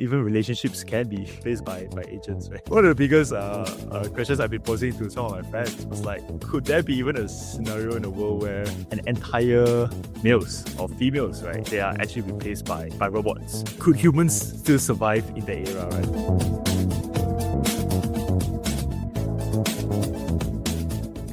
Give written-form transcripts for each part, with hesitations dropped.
even relationships can be replaced by agents, right? One of the biggest questions I've been posing to some of my friends was like, could there be even a scenario in a world where an entire males or females, right, they are actually replaced by robots? Could humans still survive in that era, right?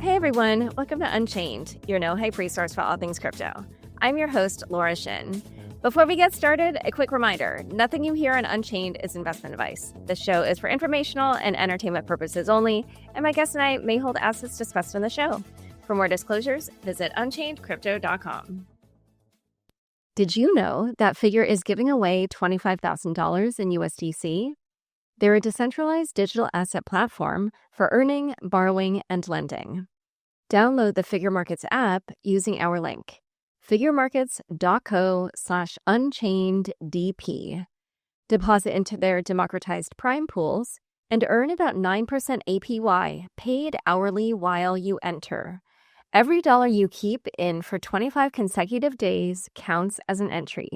Hey everyone, welcome to Unchained, your no-hype resource for all things crypto. I'm your host, Laura Shin. Before we get started, a quick reminder, nothing you hear on Unchained is investment advice. This show is for informational and entertainment purposes only, and my guest and I may hold assets discussed on the show. For more disclosures, visit unchainedcrypto.com. Did you know that Figure is giving away $25,000 in USDC? They're a decentralized digital asset platform for earning, borrowing, and lending. Download the Figure Markets app using our link, figuremarkets.co/unchained-DP. Deposit into their democratized prime pools and earn about 9% APY paid hourly while you enter. Every dollar you keep in for 25 consecutive days counts as an entry.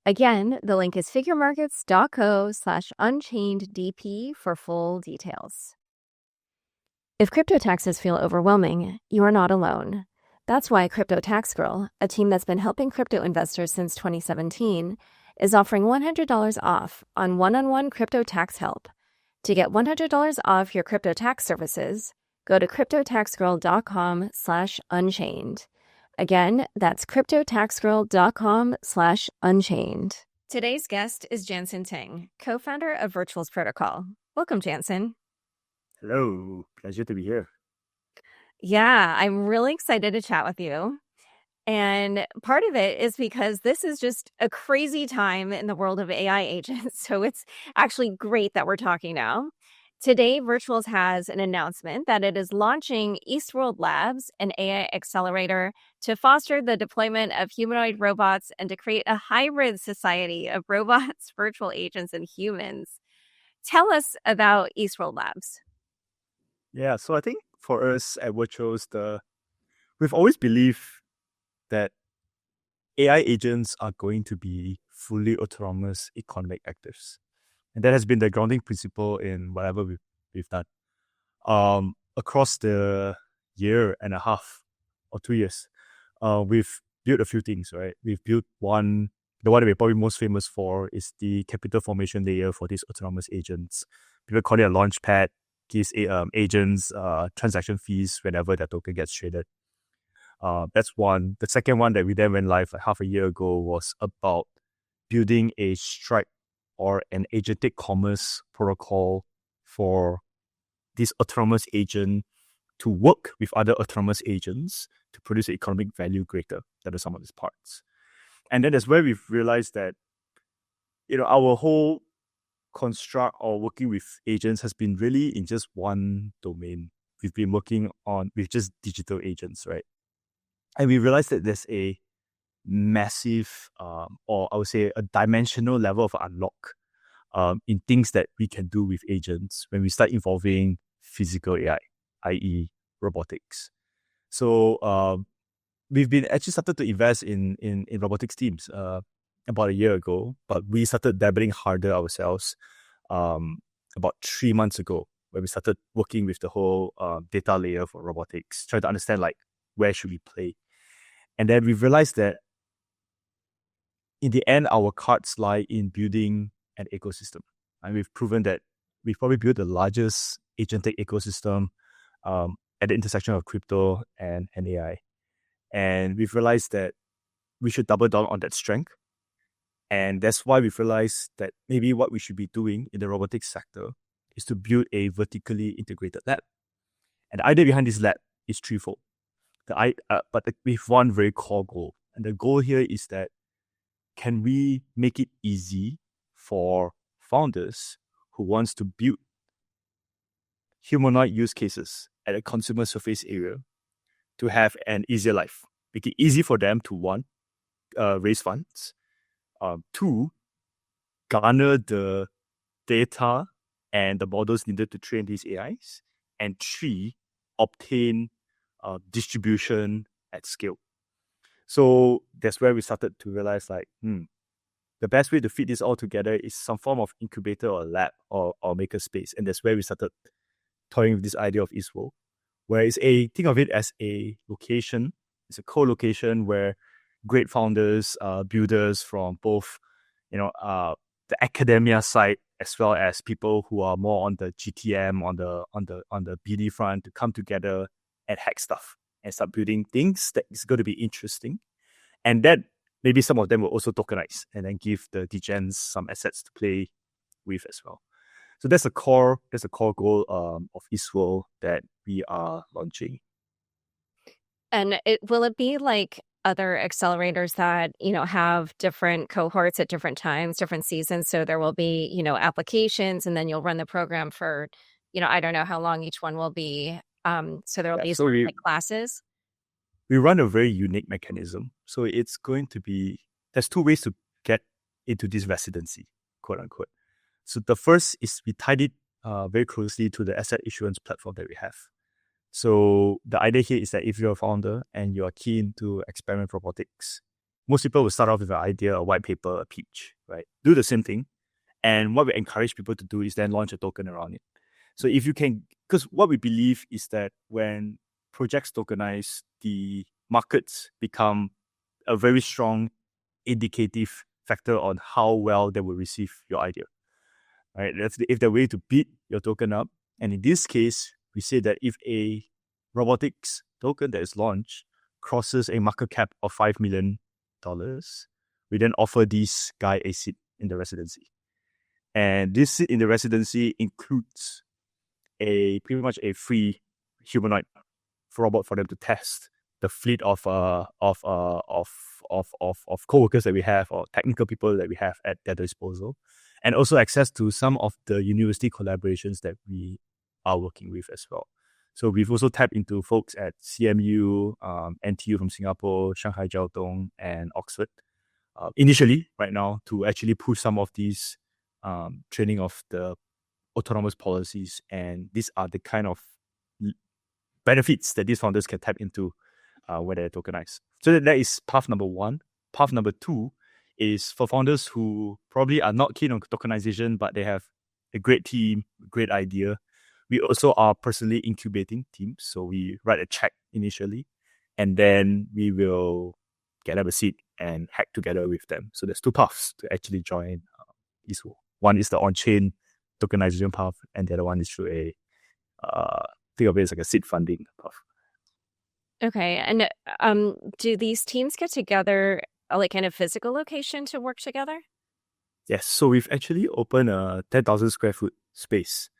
Again, the link is figuremarkets.co/unchained-DP for full details. If crypto taxes feel overwhelming, you are not alone. That's why Crypto Tax Girl, a team that's been helping crypto investors since 2017, is offering $100 off on one-on-one crypto tax help. To get $100 off your crypto tax services, go to cryptotaxgirl.com/unchained. Again, that's cryptotaxgirl.com/unchained. Today's guest is Jansen Teng, co-founder of Virtuals Protocol. Welcome, Jansen. Hello, pleasure to be here. Yeah, I'm really excited to chat with you. And part of it is because this is just a crazy time in the world of AI agents. So it's actually great that we're talking now. Today, Virtuals has an announcement that it is launching Eastworld Labs, an AI accelerator, to foster the deployment of humanoid robots and to create a hybrid society of robots, virtual agents, and humans. Tell us about Eastworld Labs. Yeah, so I think for us at Virtuals, we've always believed that AI agents are going to be fully autonomous economic actors. And that has been the grounding principle in whatever we've done. Across the year and a half or 2 years, we've built a few things, right? We've built one, the one that we're probably most famous for is the capital formation layer for these autonomous agents. People call it a launch pad, gives agents transaction fees whenever their token gets traded. That's one. The second one that we then went live like half a year ago was about building a Stripe or an agentic commerce protocol for this autonomous agent to work with other autonomous agents to produce an economic value greater than the sum of its parts. And then that's where we've realized that, our whole construct or working with agents has been really in just one domain. We've been working with just digital agents, right? And we realized that there's a massive, or I would say a dimensional level of unlock in things that we can do with agents when we start involving physical AI, i.e. robotics. So we've been actually started to invest in robotics teams about a year ago, but we started dabbling harder ourselves about 3 months ago, where we started working with the whole data layer for robotics, trying to understand like where should we play. And then we realized that in the end, our cards lie in building an ecosystem. And we've proven that we've probably built the largest agentic ecosystem at the intersection of crypto and AI. And we've realized that we should double down on that strength. And that's why we've realized that maybe what we should be doing in the robotics sector is to build a vertically integrated lab. And the idea behind this lab is threefold. But with one very core goal. And the goal here is that can we make it easy for founders who wants to build humanoid use cases at a consumer surface area to have an easier life? Make it easy for them to, one, raise funds, two, garner the data and the models needed to train these AIs, and three, obtain distribution at scale. So that's where we started to realize like, the the best way to fit this all together is some form of incubator or lab or maker space. And that's where we started toying with this idea of Eastworld, where think of it as a location. It's a co-location where great founders, builders from both, the academia side as well as people who are more on the GTM on the BD front to come together and hack stuff and start building things that is going to be interesting. And that maybe some of them will also tokenize and then give the degens some assets to play with as well. So that's a core goal of Eastworld that we are launching. And will it be like other accelerators that, have different cohorts at different times, different seasons? So there will be, applications, and then you'll run the program for, I don't know how long each one will be. So there will be sort of like classes. We run a very unique mechanism. So it's going to be, there's two ways to get into this residency, quote unquote. So the first is we tied it very closely to the asset issuance platform that we have. So the idea here is that if you're a founder and you are keen to experiment robotics, most people will start off with an idea, a white paper, a pitch, right? Do the same thing. And what we encourage people to do is then launch a token around it. So if you can, because what we believe is that when projects tokenize, the markets become a very strong indicative factor on how well they will receive your idea, right? If they're ready to beat your token up. And in this case, we say that if a robotics token that is launched crosses a market cap of $5 million, we then offer this guy a seat in the residency. And this seat in the residency includes pretty much a free humanoid robot for them to test the fleet of co-workers that we have or technical people that we have at their disposal, and also access to some of the university collaborations that we are working with as well. So we've also tapped into folks at CMU, NTU from Singapore, Shanghai Jiao Tong, and Oxford initially right now to actually push some of these training of the autonomous policies. And these are the kind of benefits that these founders can tap into when they're tokenized. So that is path number one. Path number two is for founders who probably are not keen on tokenization, but they have a great team, great idea. We also are personally incubating teams. So we write a check initially, and then we will get up a seat and hack together with them. So there's two paths to actually join Eastworld. One is the on-chain tokenization path, and the other one is through a think of it as like a seed funding path. Okay. And do these teams get together like in a physical location to work together? Yes. So we've actually opened a 10,000 square foot space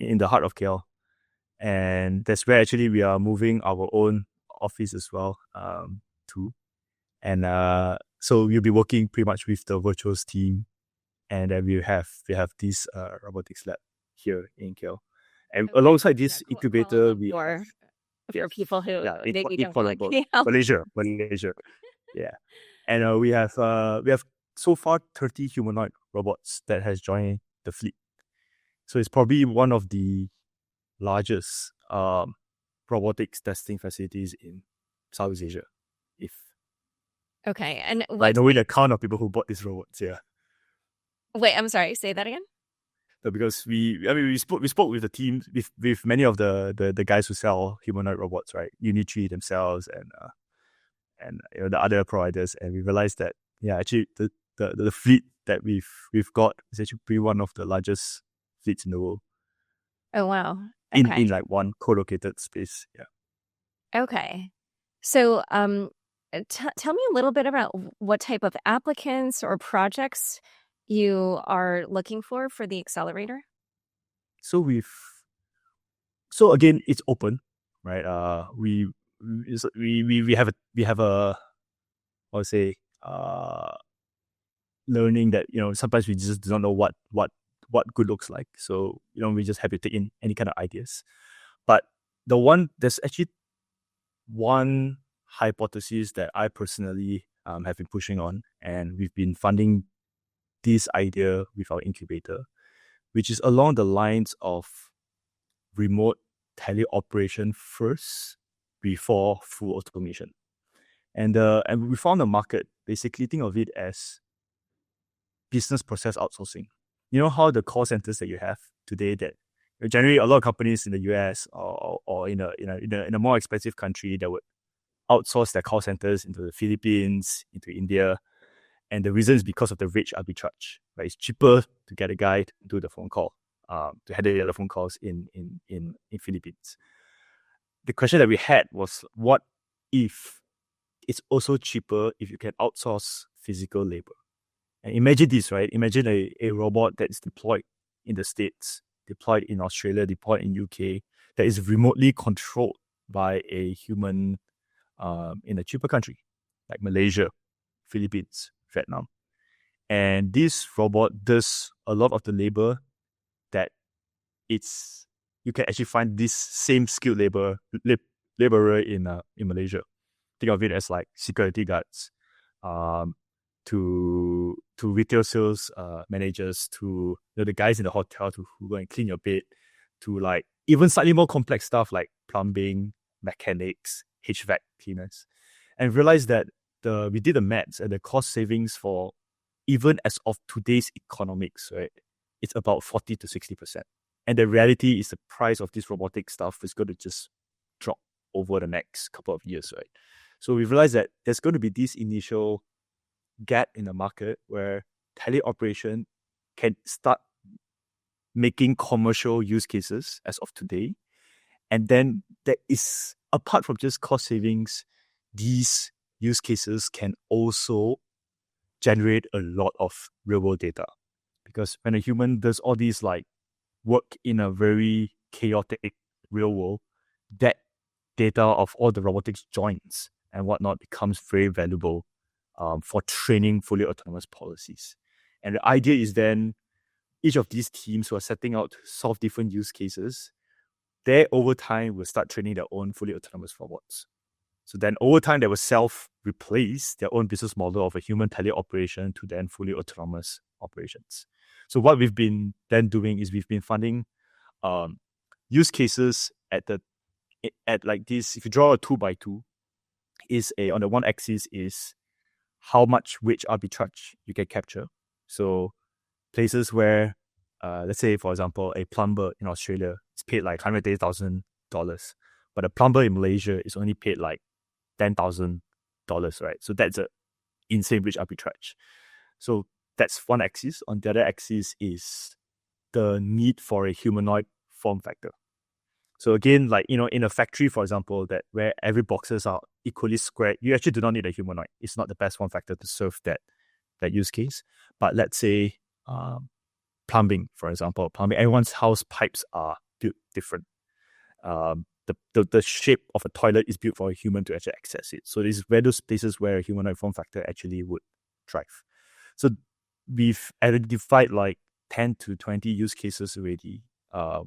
in the heart of KL. And that's where actually we are moving our own office as well too. And so we'll be working pretty much with the virtuals team. And then we have this robotics lab here in KL. And alongside this incubator, we for people who maybe don't like Malaysia. Yeah. And we have so far 30 humanoid robots that has joined the fleet. So it's probably one of the largest robotics testing facilities in Southeast Asia. Okay. And knowing the count of people who bought these robots, yeah. Wait, I'm sorry, say that again? Because we spoke with the team, with many of the guys who sell humanoid robots, right? Unitree themselves and the other providers, and we realized that actually the fleet that we've got is actually pretty one of the largest fleets in the world. Oh wow! Okay. In like one co-located space, yeah. Okay, so tell me a little bit about what type of applicants or projects you are looking for the accelerator. So again, it's open, right? We have a I would say learning that sometimes we just do not know what good looks like. So we just happy to take in any kind of ideas. But there's actually one hypothesis that I personally have been pushing on, and we've been funding this idea with our incubator, which is along the lines of remote teleoperation first before full automation. And we found a market. Basically, think of it as business process outsourcing. You know how the call centers that you have today that generally a lot of companies in the US or in a more expensive country that would outsource their call centers into the Philippines, into India. And the reason is because of the rate arbitrage. Right? It's cheaper to get a guy to do the phone call, to handle the phone calls in Philippines. The question that we had was, what if it's also cheaper if you can outsource physical labor? And imagine this, right? Imagine a robot that is deployed in the States, deployed in Australia, deployed in UK, that is remotely controlled by a human in a cheaper country like Malaysia, Philippines, Vietnam. And this robot does a lot of the labor that you can actually find this same skilled laborer in Malaysia. Think of it as like security guards, to retail sales managers, to the guys in the hotel who go and clean your bed, to like even slightly more complex stuff like plumbing, mechanics, HVAC cleaners, and realized that we did the maths and the cost savings for even as of today's economics, right? It's about 40 to 60%. And the reality is the price of this robotic stuff is going to just drop over the next couple of years, right? So we realized that there's going to be this initial gap in the market where teleoperation can start making commercial use cases as of today. And then there is, apart from just cost savings, these use cases can also generate a lot of real world data. Because when a human does all these like work in a very chaotic real world, that data of all the robotics joints and whatnot becomes very valuable for training fully autonomous policies. And the idea is then each of these teams who are setting out to solve different use cases, they over time will start training their own fully autonomous robots. So then over time, they will self-replace their own business model of a human teleoperation to then fully autonomous operations. So what we've been then doing is we've been funding use cases at like this. If you draw a 2x2, on the one axis is how much wage arbitrage you can capture. So places where, let's say, for example, a plumber in Australia is paid like $180,000, but a plumber in Malaysia is only paid like $10,000, right? So that's an insane wage arbitrage. So that's one axis. On the other axis is the need for a humanoid form factor. So again, like, in a factory, for example, that where every boxes are equally squared, you actually do not need a humanoid. It's not the best form factor to serve that use case. But let's say plumbing, for example, everyone's house pipes are built different. The shape of a toilet is built for a human to actually access it. So these are those places where a humanoid form factor actually would thrive. So we've identified like 10 to 20 use cases already,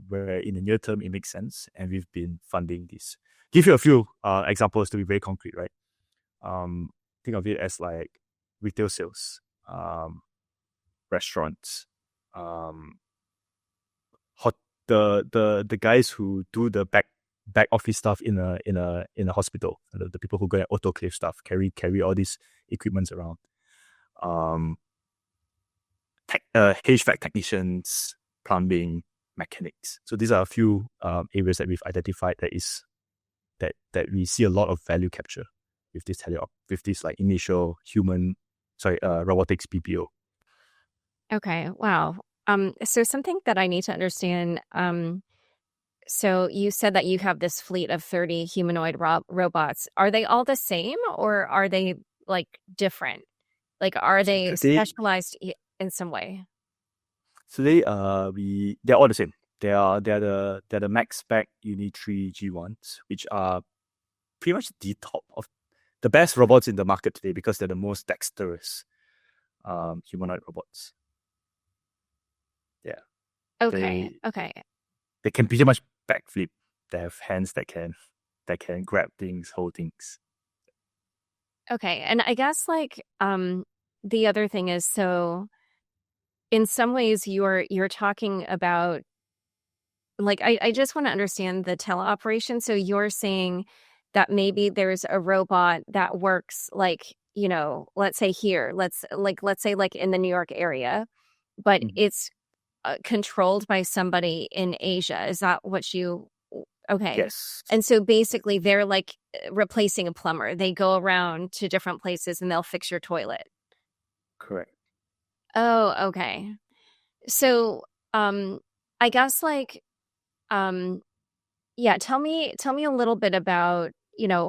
where in the near term it makes sense, and we've been funding this. Give you a few examples to be very concrete, right? Think of it as like retail sales, restaurants, the guys who do the back office stuff in a hospital, the people who go and autoclave stuff, carry all these equipments around. HVAC technicians, plumbing, mechanics. So these are a few areas that we've identified that we see a lot of value capture with this like initial robotics BPO. Okay, wow. So something that I need to understand. So you said that you have this fleet of 30 humanoid robots. Are they all the same, or are they like different? Like, are they specialized in some way? So they're all the same. They're the max spec Uni 3 G1s, which are pretty much the top of the best robots in the market today because they're the most dexterous humanoid robots. Yeah. Okay. They can pretty much backflip. They have hands that can grab things, hold things. Okay. And I guess like the other thing is, so in some ways you're talking about, like, I just want to understand the teleoperation. So you're saying that maybe there's a robot that works like, let's say here, let's say like in the New York area, but it's controlled by somebody in Asia. Is that what you? Okay. Yes. And so basically they're like replacing a plumber. They go around to different places and they'll fix your toilet. Correct. Oh, okay. So, I guess like, yeah, tell me a little bit about,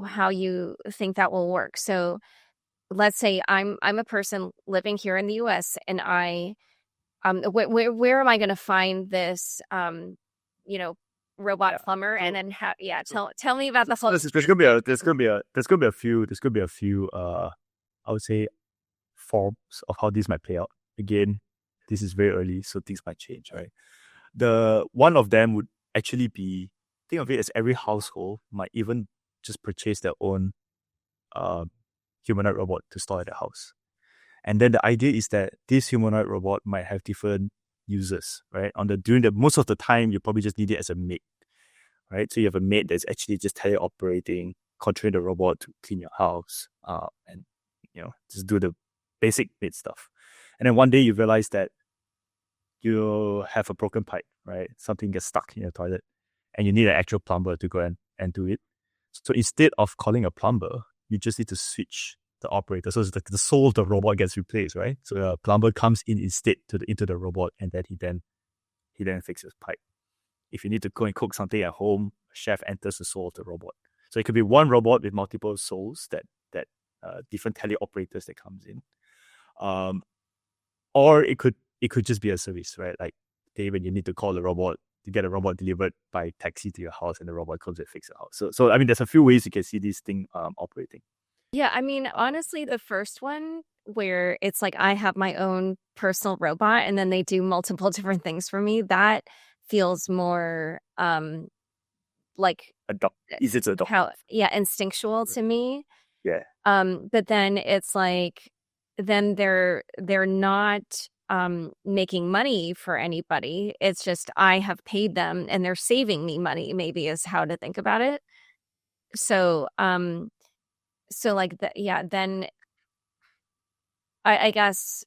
how you think that will work. So let's say I'm a person living here in the US and where am I going to find this, robot plumber? And then tell me about the whole. There's gonna be a few I would say forms of how this might play out. Again, this is very early, so things might change, right? The one of them would actually be, think of it as every household might even just purchase their own humanoid robot to store at the house. And then the idea is that this humanoid robot might have different users, right? During the most of the time, you probably just need it as a maid, right? So you have a maid that's actually just teleoperating, controlling the robot to clean your house, and just do the basic maid stuff. And then one day you realize that you have a broken pipe, right? Something gets stuck in your toilet, and you need an actual plumber to go and do it. So instead of calling a plumber, you just need to switch the operator. So it's the soul of the robot gets replaced, right? So a plumber comes in instead into the robot, and then he then fixes pipe. If you need to go and cook something at home, a chef enters the soul of the robot. So it could be one robot with multiple souls that different teleoperators that comes in, or it could just be a service, right? Like when you need to call the robot to get a robot delivered by taxi to your house, and the robot comes and fixes your house. So I mean, there's a few ways you can see this thing operating. Yeah, I mean, honestly, the first one where it's like I have my own personal robot and then they do multiple different things for me, that feels more like easy to adopt. Instinctual to me. Yeah. But then it's like then they're not making money for anybody. It's just I have paid them and they're saving me money, maybe is how to think about it. So like then I guess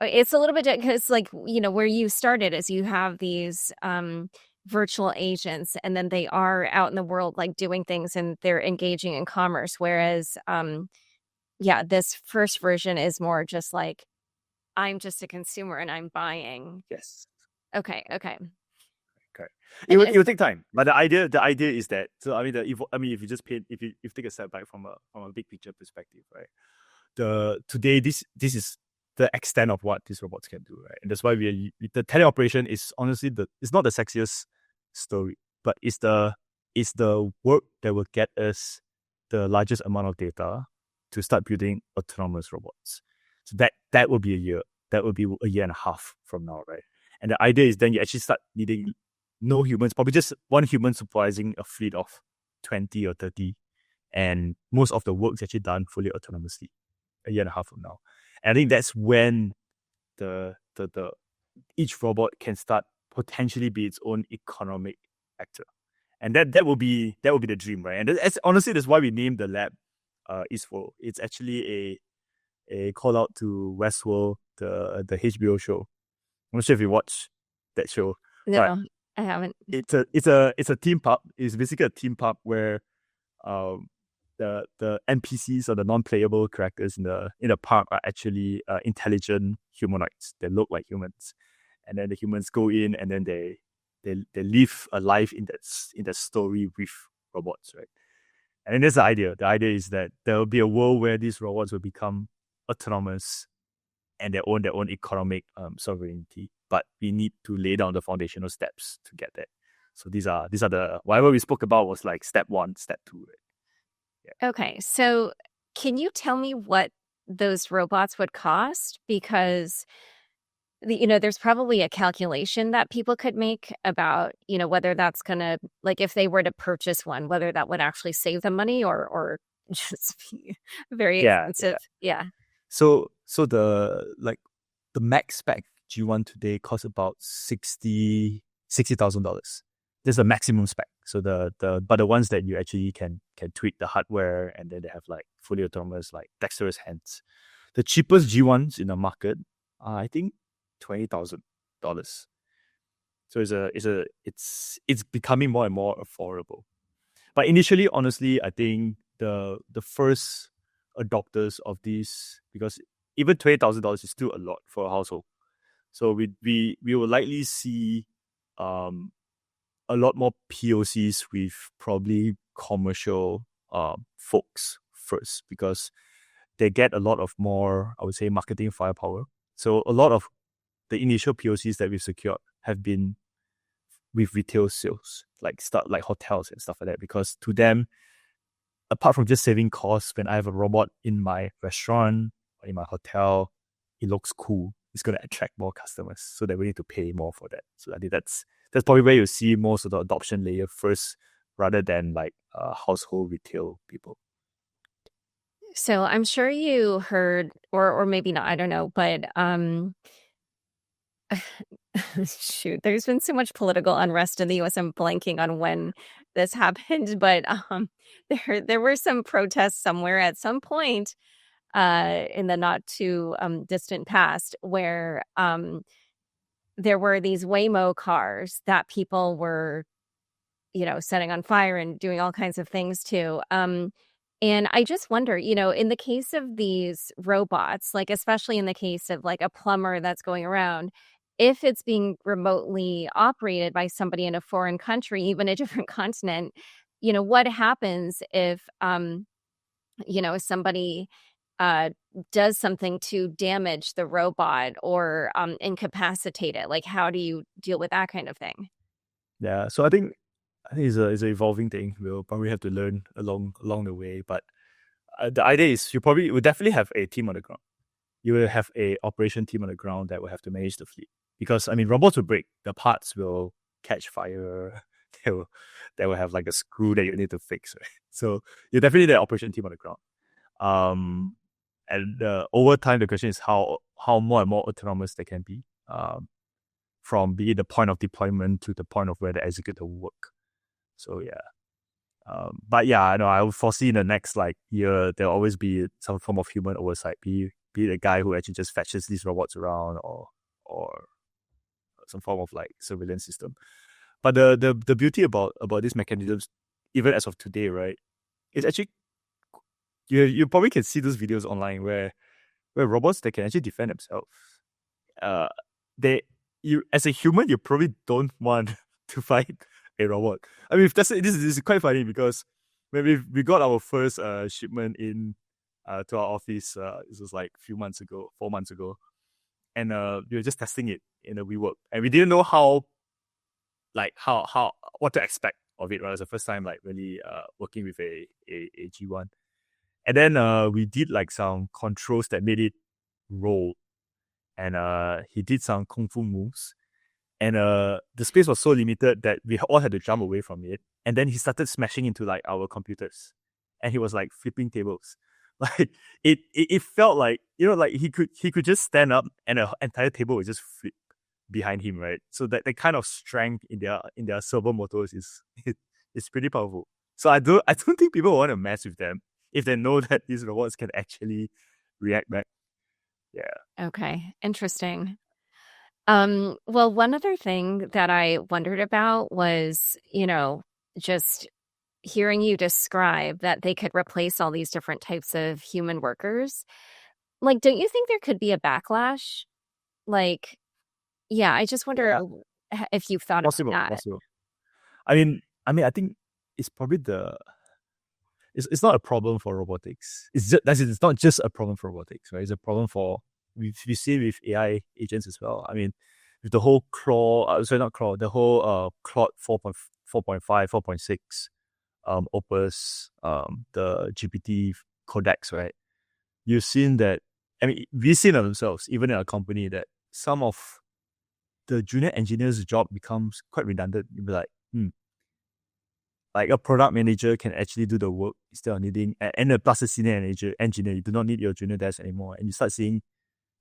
it's a little bit because like where you started is you have these virtual agents and then they are out in the world like doing things and they're engaging in commerce, whereas this first version is more just like I'm just a consumer and I'm buying. Yes. Okay. It will take time, but the idea is that, so I mean if you just if you take a step back from a big picture perspective, right? Today this is the extent of what these robots can do, right? And that's why the teleoperation is honestly it's not the sexiest story, but it's the work that will get us the largest amount of data to start building autonomous robots. So that will be a year. That will be a year and a half from now, right? And the idea is then you actually start needing no humans, probably just one human supervising a fleet of 20 or 30. And most of the work is actually done fully autonomously a year and a half from now. And I think that's when the each robot can start potentially be its own economic actor. And that will be the dream, right? And honestly, that's why we named the lab Eastworld. It's actually a call out to Westworld, the HBO show. I'm not sure if you watch that show. No, I haven't. It's a theme park. It's basically a theme park where the NPCs or the non-playable characters in the park are actually intelligent humanoids that look like humans, and then the humans go in and then they live a life in that story with robots, right? And then that's the idea. The idea is that there will be a world where these robots will become autonomous and they own their own economic sovereignty. But we need to lay down the foundational steps to get there. So these are the whatever we spoke about was like step 1, step 2. Right? Yeah. Okay, so can you tell me what those robots would cost? Because there's probably a calculation that people could make about whether that's gonna, like, if they were to purchase one, whether that would actually save them money or just be very expensive. Yeah. So the max spec G1 today costs about $60,000. There's a maximum spec. So but the ones that you actually can tweak the hardware, and then they have like fully autonomous, like dexterous hands. The cheapest G1s in the market are, I think, $20,000. So it's becoming more and more affordable. But initially, honestly, I think the first adopters of these, because even $20,000 is still a lot for a household. So we will likely see a lot more POCs with probably commercial folks first, because they get a lot of more, I would say, marketing firepower. So a lot of the initial POCs that we've secured have been with retail sales, like hotels and stuff like that, because to them, apart from just saving costs, when I have a robot in my restaurant or in my hotel, it looks cool. It's going to attract more customers, so that we need to pay more for that. So I think that's probably where you see most of the adoption layer first, rather than like household retail people. So I'm sure you heard, or maybe not, I don't know, but shoot, there's been so much political unrest in the US. I'm blanking on when this happened, but there were some protests somewhere at some point in the not too distant past, where there were these Waymo cars that people were, setting on fire and doing all kinds of things to. And I just wonder, in the case of these robots, like especially in the case of like a plumber that's going around, if it's being remotely operated by somebody in a foreign country, even a different continent, what happens if, somebody does something to damage the robot or incapacitate it? Like, how do you deal with that kind of thing? Yeah, so I think it's an evolving thing. We'll probably have to learn along the way. But the idea is you probably will definitely have a team on the ground. You will have a operation team on the ground that will have to manage the fleet. Because I mean, robots will break. The parts will catch fire. They will have like a screw that you need to fix. Right? So you definitely need an operation team on the ground. And over time, the question is how more and more autonomous they can be. From be it the point of deployment to the point of where they execute the work. So yeah. But yeah, I know I would foresee in the next like year there'll always be some form of human oversight. Be the guy who actually just fetches these robots around, or some form of like surveillance system. But the beauty about these mechanisms, even as of today, right, is actually you probably can see those videos online where robots, they can actually defend themselves. You as a human, you probably don't want to fight a robot. I mean, this is quite funny, because when we got our first shipment in to our office, this was like 4 months ago, and we were just testing it in a WeWork, and we didn't know how what to expect of it. Right, it was the first time like really working with a G1, and then we did like some controls that made it roll, and he did some kung fu moves. And the space was so limited that we all had to jump away from it. And then he started smashing into like our computers, and he was like flipping tables. Like it felt like, like he could just stand up and an entire table would just flip behind him, right? So that the kind of strength in their servo motors is pretty powerful. So I don't think people want to mess with them if they know that these robots can actually react back. Yeah. Okay, interesting. Well, one other thing that I wondered about was, just hearing you describe that they could replace all these different types of human workers. Like, don't you think there could be a backlash? Like, yeah, I just wonder if you've thought about that. Possible. I mean, I think it's probably it's not a problem for robotics. It's not just a problem for robotics, right? It's a problem for, we see with AI agents as well. I mean, with the whole the whole Claude 4.5, 4.6, Opus, the GPT codex, right? You've seen that. I mean, we've seen it themselves, even in our company, that some of the junior engineers' job becomes quite redundant. You'll be like, like a product manager can actually do the work instead of needing, and plus a senior engineer, you do not need your junior devs anymore, and you start seeing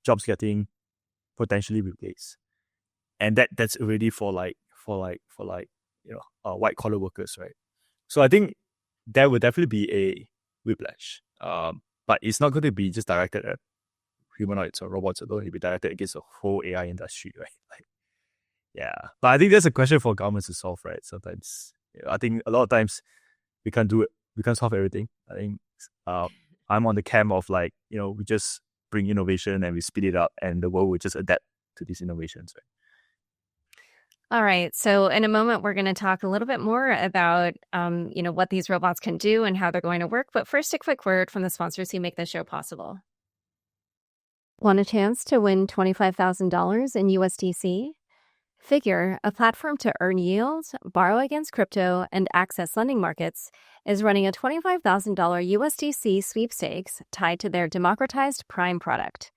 jobs getting potentially replaced, and that's already for white collar workers, right? So I think there will definitely be a whiplash. But it's not going to be just directed at humanoids or robots alone. It'll be directed against the whole AI industry, right? Like, yeah. But I think that's a question for governments to solve, right? Sometimes, I think a lot of times we can't do it. We can't solve everything. I think I'm on the camp of like, we just bring innovation and we speed it up, and the world will just adapt to these innovations, right? All right. So in a moment, we're going to talk a little bit more about, what these robots can do and how they're going to work. But first, a quick word from the sponsors who make this show possible. Want a chance to win $25,000 in USDC? Figure, a platform to earn yield, borrow against crypto, and access lending markets, is running a $25,000 USDC sweepstakes tied to their democratized Prime product.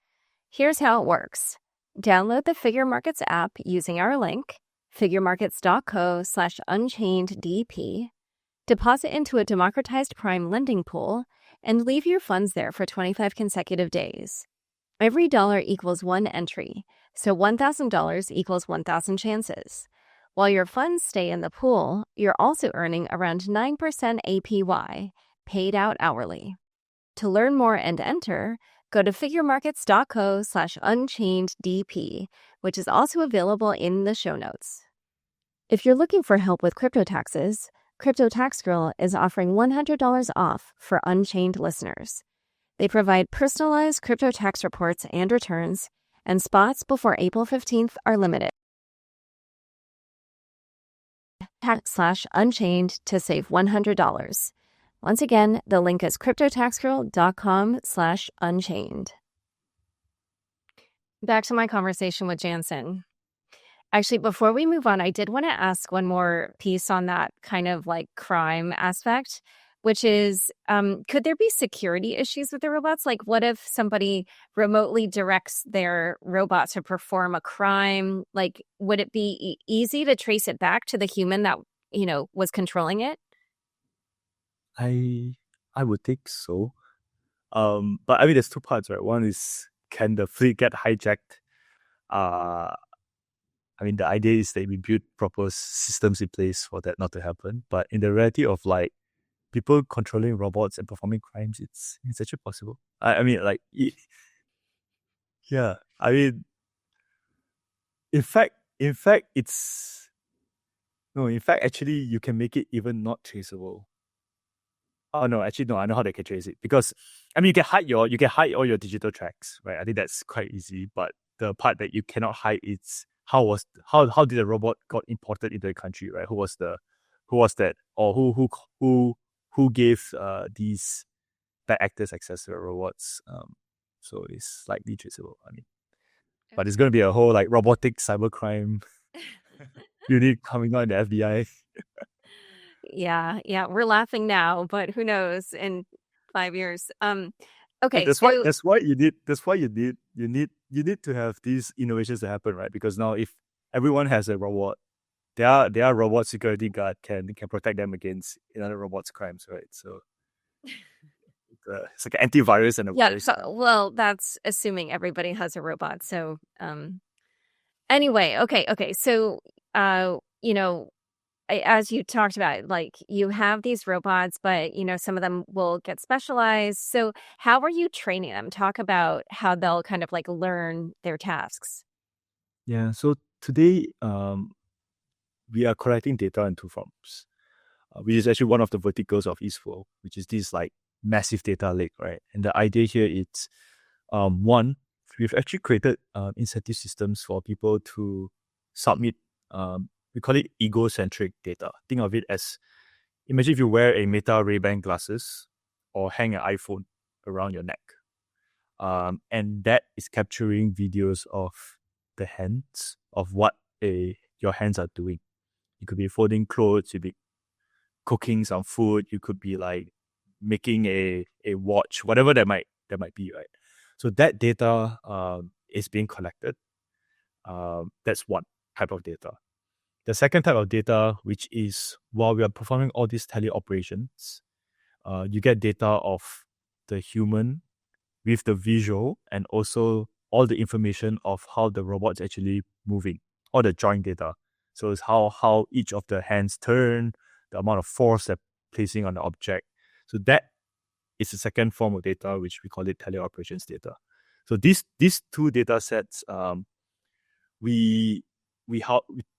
Here's how it works. Download the Figure Markets app using our link, figuremarkets.co/unchangeddp, deposit into a democratized Prime lending pool, and leave your funds there for 25 consecutive days. Every dollar equals one entry, so $1,000 equals 1,000 chances. While your funds stay in the pool, you're also earning around 9% APY, paid out hourly. To learn more and enter, go to figuremarkets.co/unchangeddp, which is also available in the show notes. If you're looking for help with crypto taxes, Crypto Tax Girl is offering $100 off for Unchained listeners. They provide personalized crypto tax reports and returns, and spots before April 15th are limited. /Unchained to save $100. Once again, the link is cryptotaxgirl.com/unchained. Back to my conversation with Jansen. Actually, before we move on, I did want to ask one more piece on that kind of like crime aspect, which is, could there be security issues with the robots? Like, what if somebody remotely directs their robot to perform a crime? Like, would it be easy to trace it back to the human that, was controlling it? I would think so. But I mean, there's two parts, right? One is, can the fleet get hijacked? I mean, the idea is that we build proper systems in place for that not to happen. But in the reality of like people controlling robots and performing crimes, it's actually possible. I mean, like, yeah. I mean, in fact, it's no. In fact, actually, you can make it even not traceable. Oh no, actually no, I know how they can trace it, because I mean you can hide all your digital tracks, right? I think that's quite easy. But the part that you cannot hide is how did the robot got imported into the country, right? Who was that, or who gave these bad actors access to the robots? So it's slightly traceable. I mean, but it's going to be a whole like robotic cybercrime unit coming out in the FBI. Yeah, we're laughing now, but who knows in 5 years. Okay, And that's why you need to have these innovations to happen, right? Because now if everyone has a robot, their robot security guard can protect them against another robot's crimes, right? So it's like an antivirus and a yeah. virus. So, well, that's assuming everybody has a robot. So, anyway, okay. So, as you talked about, like you have these robots, but some of them will get specialized. So how are you training them? Talk about how they'll kind of like learn their tasks. Yeah. So today, we are collecting data in two forms, which is actually one of the verticals of Eastworld, which is this like massive data lake, right? And the idea here is, one, we've actually created incentive systems for people to submit. We call it egocentric data. Think of it as, imagine if you wear a Meta Ray-Ban glasses or hang an iPhone around your neck. And that is capturing videos of the hands, of what your hands are doing. You could be folding clothes, you could be cooking some food, you could be like making a watch, whatever that might be, right? So that data is being collected. That's one type of data. The second type of data, which is while we are performing all these teleoperations, you get data of the human with the visual and also all the information of how the robot's actually moving, all the joint data. So it's how each of the hands turn, the amount of force they're placing on the object. So that is the second form of data, which we call it teleoperations data. So these two data sets, we pretty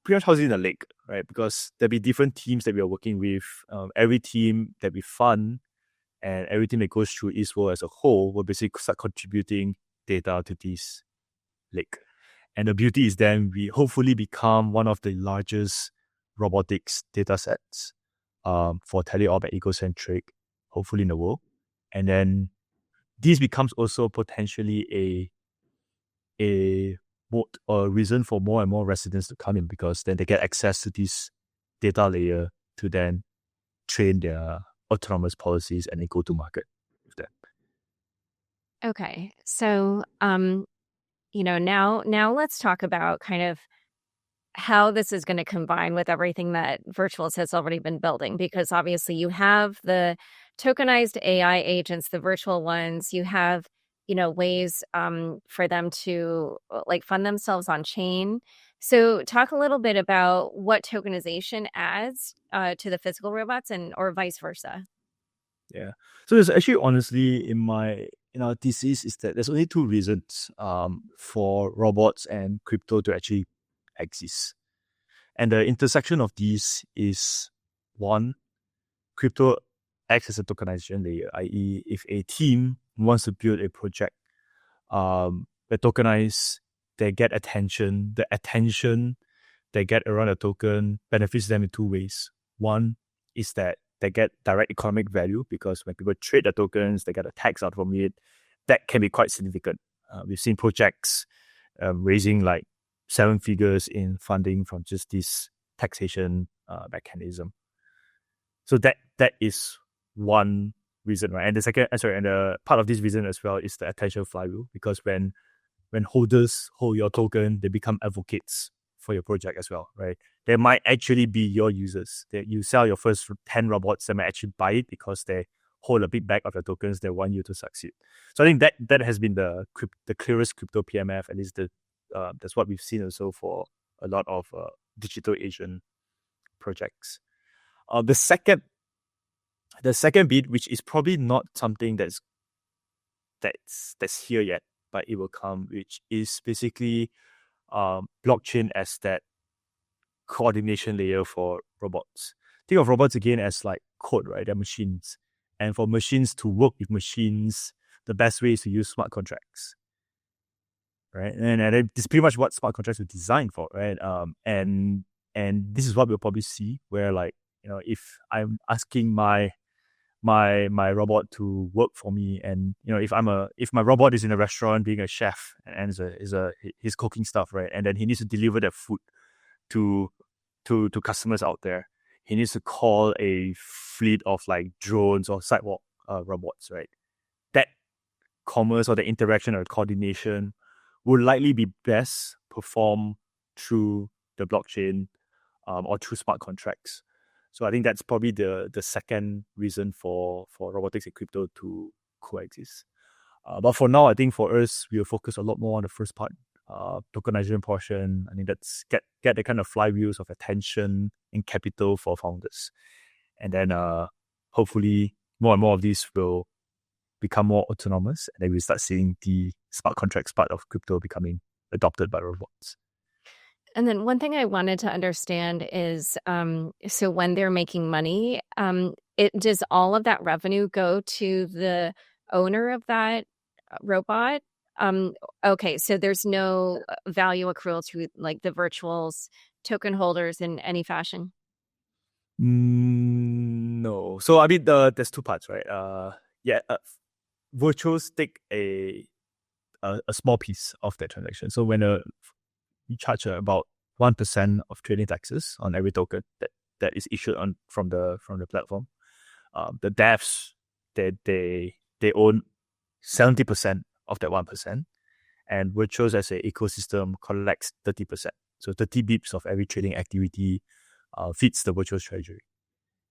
much house it in a lake, right? Because there'll be different teams that we are working with. Every team that we fund and everything that goes through Eastworld as a whole will basically start contributing data to this lake. And the beauty is then we hopefully become one of the largest robotics data sets for teleop and ecocentric, hopefully in the world. And then this becomes also potentially a moat or a reason for more and more residents to come in, because then they get access to this data layer to then train their autonomous policies and then go to market with that. Okay. So, now let's talk about kind of how this is going to combine with everything that Virtuals has already been building, because obviously you have the tokenized AI agents, the virtual ones, you have, ways for them to like fund themselves on chain. So talk a little bit about what tokenization adds to the physical robots or vice versa. Yeah. So there's actually honestly in our thesis is that there's only two reasons for robots and crypto to actually exist. And the intersection of these is one, crypto acts as a tokenization layer, i.e., if a team wants to build a project, they tokenize, they get attention. The attention they get around a token benefits them in two ways. One is that they get direct economic value, because when people trade the tokens, they get a tax out from it. That can be quite significant. We've seen projects raising like 7 figures in funding from just this taxation mechanism. So that is one reason, right? And the second, and the part of this reason as well is the attention flywheel, because when holders hold your token, they become advocates for your project as well, right? They might actually be your users. That you sell your first 10 robots, they might actually buy it because they hold a big bag of your tokens. They want you to succeed. So I think that has been the clearest crypto PMF, at least that's what we've seen also for a lot of digital agent projects. The second bit, which is probably not something that's here yet, but it will come, which is basically blockchain as that coordination layer for robots. Think of robots again as like code, right? They're machines. And for machines to work with machines, the best way is to use smart contracts, right? And this is pretty much what smart contracts were designed for, right? And this is what we'll probably see, where like, if I'm asking my robot to work for me, and if my robot is in a restaurant being a chef and he's cooking stuff, right, and then he needs to deliver that food to customers out there, he needs to call a fleet of like drones or sidewalk robots, right? That commerce or the interaction or coordination would likely be best performed through the blockchain or through smart contracts. So I think that's probably the second reason for robotics and crypto to coexist. But for now, I think for us, we'll focus a lot more on the first part, tokenization portion. I think that's get the kind of flywheels of attention and capital for founders. And then hopefully more and more of these will become more autonomous, and then we start seeing the smart contracts part of crypto becoming adopted by robots. And then one thing I wanted to understand is, so when they're making money, does all of that revenue go to the owner of that robot? Okay, so there's no value accrual to like the virtuals token holders in any fashion? No. So I mean, there's two parts, right? Virtuals take a small piece of that transaction. So when we charge about 1% of trading taxes on every token that is issued from the platform. The devs they own 70% of that 1%, and Virtuals as an ecosystem collects 30%. So 30 bips of every trading activity feeds the Virtuals treasury.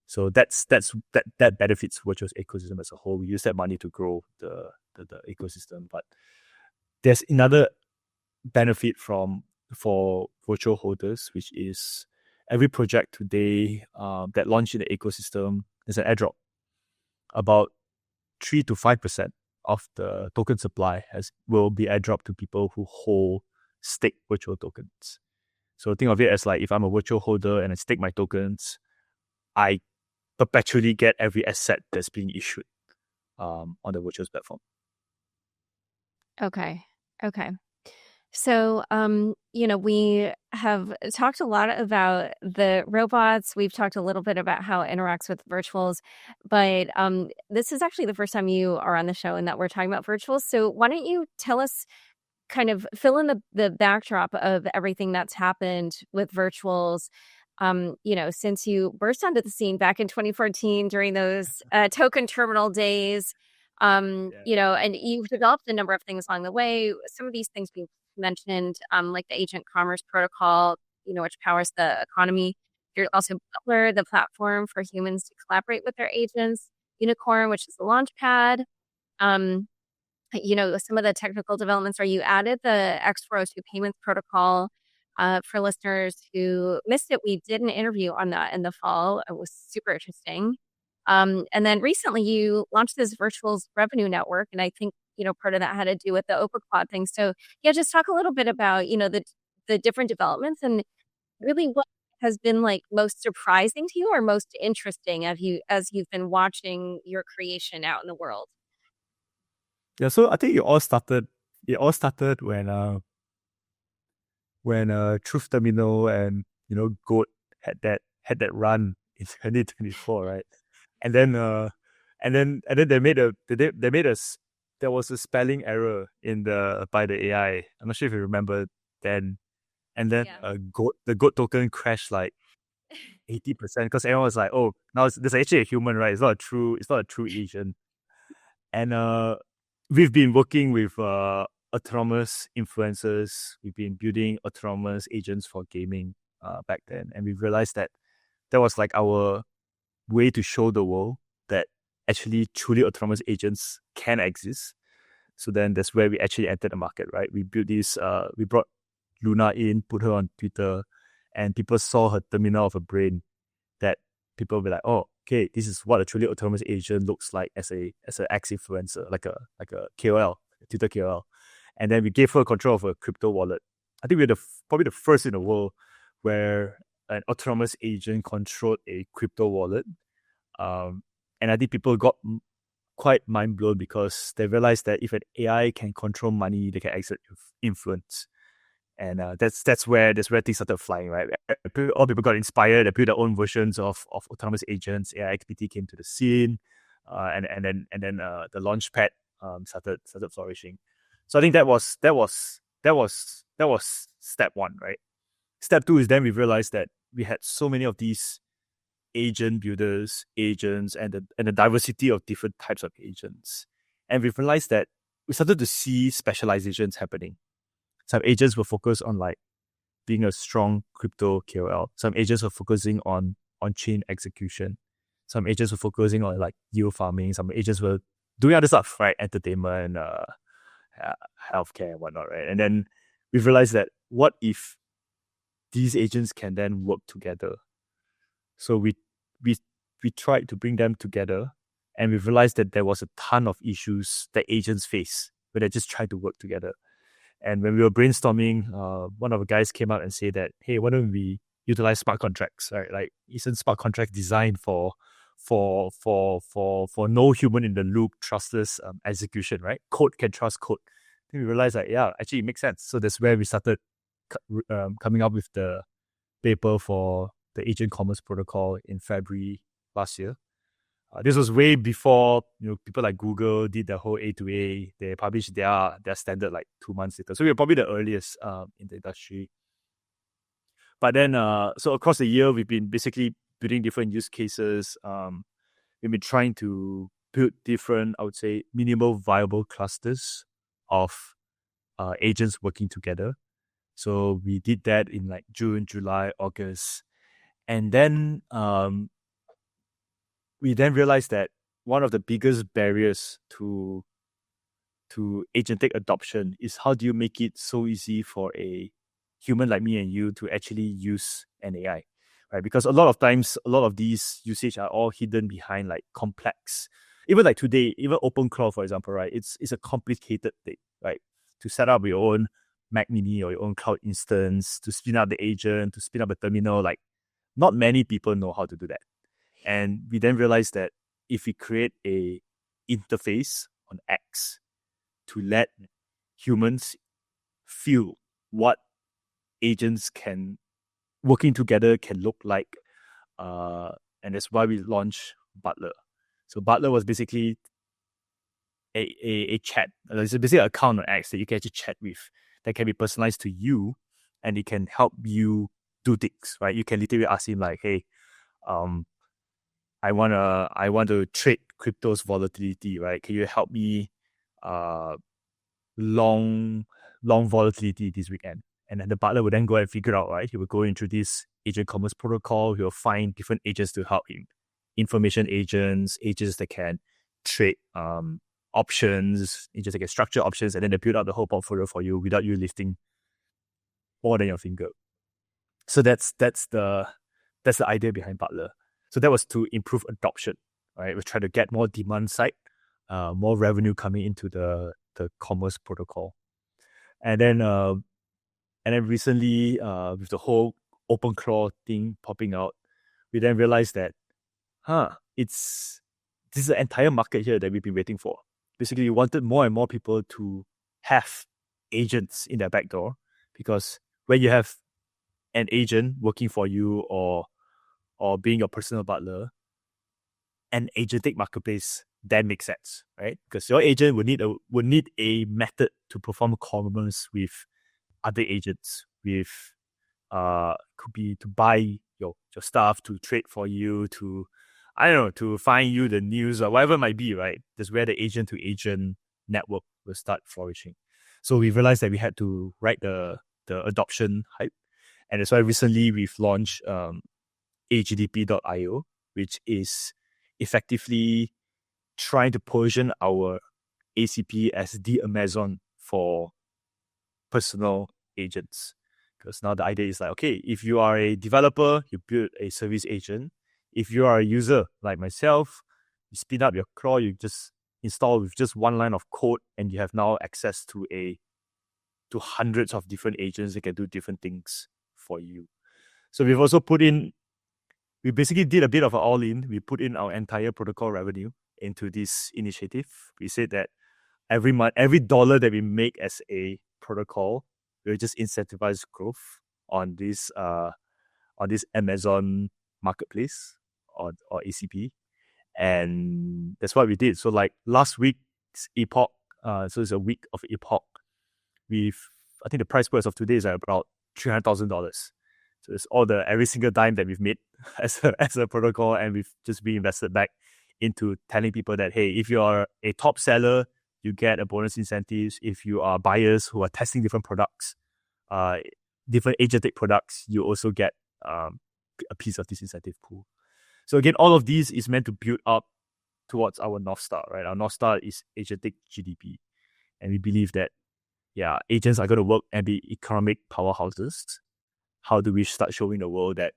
So that benefits Virtuals ecosystem as a whole. We use that money to grow the ecosystem, but there's another benefit for virtual holders, which is every project today that launched in the ecosystem is an airdrop. About 3 to 5% of the token supply will be airdropped to people who hold stake virtual tokens. So think of it as like if I'm a virtual holder and I stake my tokens, I perpetually get every asset that's being issued on the virtual platform. Okay. So, we have talked a lot about the robots. We've talked a little bit about how it interacts with virtuals, but this is actually the first time you are on the show and that we're talking about virtuals. So why don't you tell us, kind of fill in the backdrop of everything that's happened with virtuals, since you burst onto the scene back in 2014 during those token terminal days, and you've developed a number of things along the way. Some of these things we've mentioned, like the agent commerce protocol, which powers the economy. You're also Butler, the platform for humans to collaborate with their agents. Unicorn, which is the launch pad. Some of the technical developments are you added the X402 payments protocol. For listeners who missed it, we did an interview on that in the fall. It was super interesting. And then recently you launched this virtual revenue network. And I think, part of that had to do with the OpenClaw thing. So yeah, just talk a little bit about, the different developments and really what has been like most surprising to you or most interesting as you've been watching your creation out in the world. Yeah, so I think it all started when Truth Terminal and Goat had that run in 2024, right? And then there was a spelling error by the AI. I'm not sure if you remember then. And then the Goat token crashed like 80% because everyone was like, oh, now there's actually a human, right? It's not a true agent. And we've been working with autonomous influencers. We've been building autonomous agents for gaming back then, and we realized that was like our way to show the world that actually truly autonomous agents can exist. So then that's where we actually entered the market, right? We built this. We brought Luna in, put her on Twitter, and people saw her terminal of a brain. That people were like, oh, okay, this is what a truly autonomous agent looks like as an ex influencer, like a KOL, a Twitter KOL. And then we gave her control of a crypto wallet. I think we're probably the first in the world where an autonomous agent controlled a crypto wallet. And I think people got quite mind blown because they realized that if an AI can control money, they can exert influence. And that's where things started flying, right? All people got inspired. They built their own versions of autonomous agents. AIXPT came to the scene, and then the launchpad started flourishing. So I think that was step one, right? Step two is then we realized that we had so many of these agent builders, agents, and the diversity of different types of agents, and we realized that we started to see specializations happening. Some agents were focused on like being a strong crypto KOL. Some agents were focusing on chain execution. Some agents were focusing on like yield farming. Some agents were doing other stuff, right? Entertainment, healthcare, and whatnot, right? And then we realized that what if these agents can then work together? So we tried to bring them together, and we realized that there was a ton of issues that agents face when they just try to work together. And when we were brainstorming, one of the guys came out and said that, hey, why don't we utilize smart contracts, right? Like, isn't smart contracts designed for no human in the loop trustless execution, right? Code can trust code. Then we realized that, yeah, actually it makes sense. So that's where we started coming up with the paper for the agent commerce protocol in February last year. This was way before people like Google did the whole A2A. They published their standard like 2 months later. So we were probably the earliest in the industry. But then, so across the year, we've been basically building different use cases. We've been trying to build different, I would say, minimal viable clusters of agents working together. So we did that in like June, July, August. And then we then realized that one of the biggest barriers to agentic adoption is how do you make it so easy for a human like me and you to actually use an AI? right? Because a lot of times, a lot of these usage are all hidden behind like complex. Even like today, even OpenClaw, for example, right? It's a complicated thing, right? To set up your own Mac Mini or your own cloud instance, to spin up the agent, to spin up a terminal, like not many people know how to do that. And we then realized that if we create a interface on X to let humans feel what agents can working together can look like, and that's why we launched Butler. So Butler was basically a chat. It's basically an account on X that you can actually chat with that can be personalized to you, and it can help you do things, right? You can literally ask him like, hey, I want to trade crypto's volatility, right? Can you help me long volatility this weekend? And then the butler would then go and figure out, right? He will go into this agent commerce protocol. He will find different agents to help him. Information agents that can trade options, agents that can structure options, and then they build out the whole portfolio for you without you lifting more than your finger. So that's the idea behind Butler. So that was to improve adoption, right? We try to get more demand side, more revenue coming into the commerce protocol. And then recently, with the whole OpenClaw thing popping out, we then realized that, this is an entire market here that we've been waiting for. Basically, we wanted more and more people to have agents in their backdoor, because when you have an agent working for you or being your personal butler, an agentic marketplace then makes sense, right? Because your agent would need a method to perform commerce with other agents, with could be to buy your stuff, to trade for you, to to find you the news or whatever it might be, right? That's where the agent to agent network will start flourishing. So we realized that we had to ride the adoption hype. And that's why recently we've launched agdp.io, which is effectively trying to position our ACP as the Amazon for personal agents. Because now the idea is like, okay, if you are a developer, you build a service agent. If you are a user like myself, you spin up your claw, you just install with just one line of code, and you have now access to hundreds of different agents that can do different things for you. So we've also we basically did a bit of an all-in. We put in our entire protocol revenue into this initiative. We said that every month, every dollar that we make as a protocol, we'll just incentivize growth on this Amazon marketplace or ACP. And that's what we did. So like last week's Epoch, so it's a week of Epoch, I think the price per as of today is about $300,000. So it's all every single dime that we've made as a protocol, and we've just reinvested back into telling people that, hey, if you are a top seller, you get a bonus incentives. If you are buyers who are testing different products, different agentic products, you also get a piece of this incentive pool. So again, all of these is meant to build up towards our North Star, right? Our North Star is agentic GDP. And we believe that, agents are going to work and be economic powerhouses. How do we start showing the world that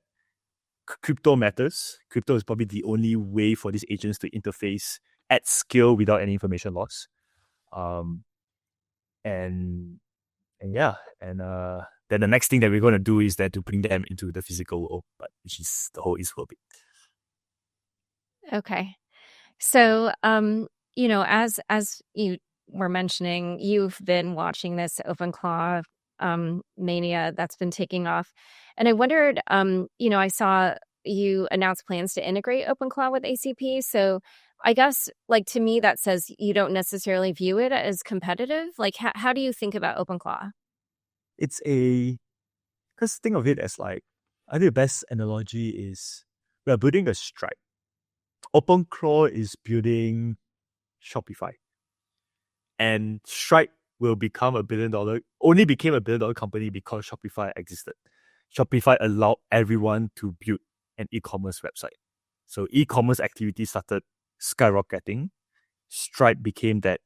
crypto matters? Crypto is probably the only way for these agents to interface at scale without any information loss. Then the next thing that we're going to do is that to bring them into the physical world, which is the whole Eastworld bit. Okay. So, as you were mentioning, you've been watching this OpenClaw mania that's been taking off. And I wondered, I saw you announce plans to integrate OpenClaw with ACP. So I guess, like, to me, that says you don't necessarily view it as competitive. Like, how do you think about OpenClaw? Because think of it as like, I think the best analogy is we are building a Stripe. OpenClaw is building Shopify. And Stripe will become only became a $1 billion company because Shopify existed. Shopify allowed everyone to build an e-commerce website. So e-commerce activity started skyrocketing. Stripe became that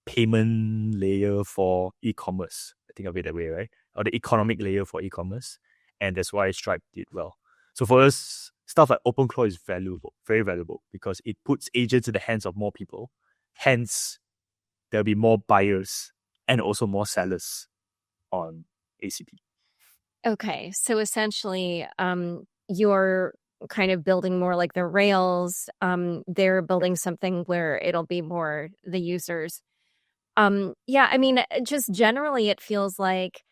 payment layer for e-commerce. I think of it that way, right? Or the economic layer for e-commerce. and that's why Stripe did well. So for us, stuff like OpenClaw is valuable, very valuable, because it puts agents in the hands of more people. Hence, there'll be more buyers and also more sellers on ACP. Okay, so essentially, you're kind of building more like the Rails. They're building something where it'll be more the users. Yeah, I mean, just generally, it feels like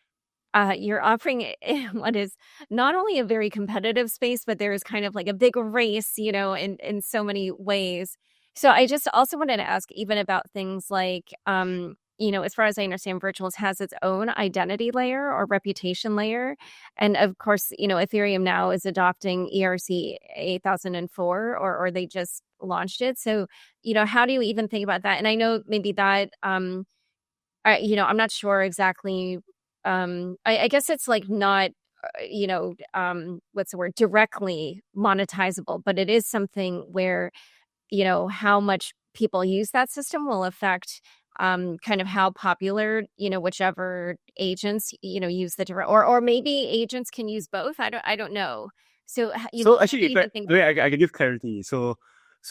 you're offering what is not only a very competitive space, but there is kind of like a big race, in so many ways. So I just also wanted to ask even about things like, as far as I understand, Virtuals has its own identity layer or reputation layer. And of course, Ethereum now is adopting ERC 8004, or they just launched it. So, how do you even think about that? And I know maybe that, I'm not sure exactly. I guess it's like not, what's the word, directly monetizable, but it is something where, how much people use that system will affect kind of how popular, whichever agents, use the direct, or maybe agents can use both. I don't know. So, So how actually, do you even think? I can give clarity. So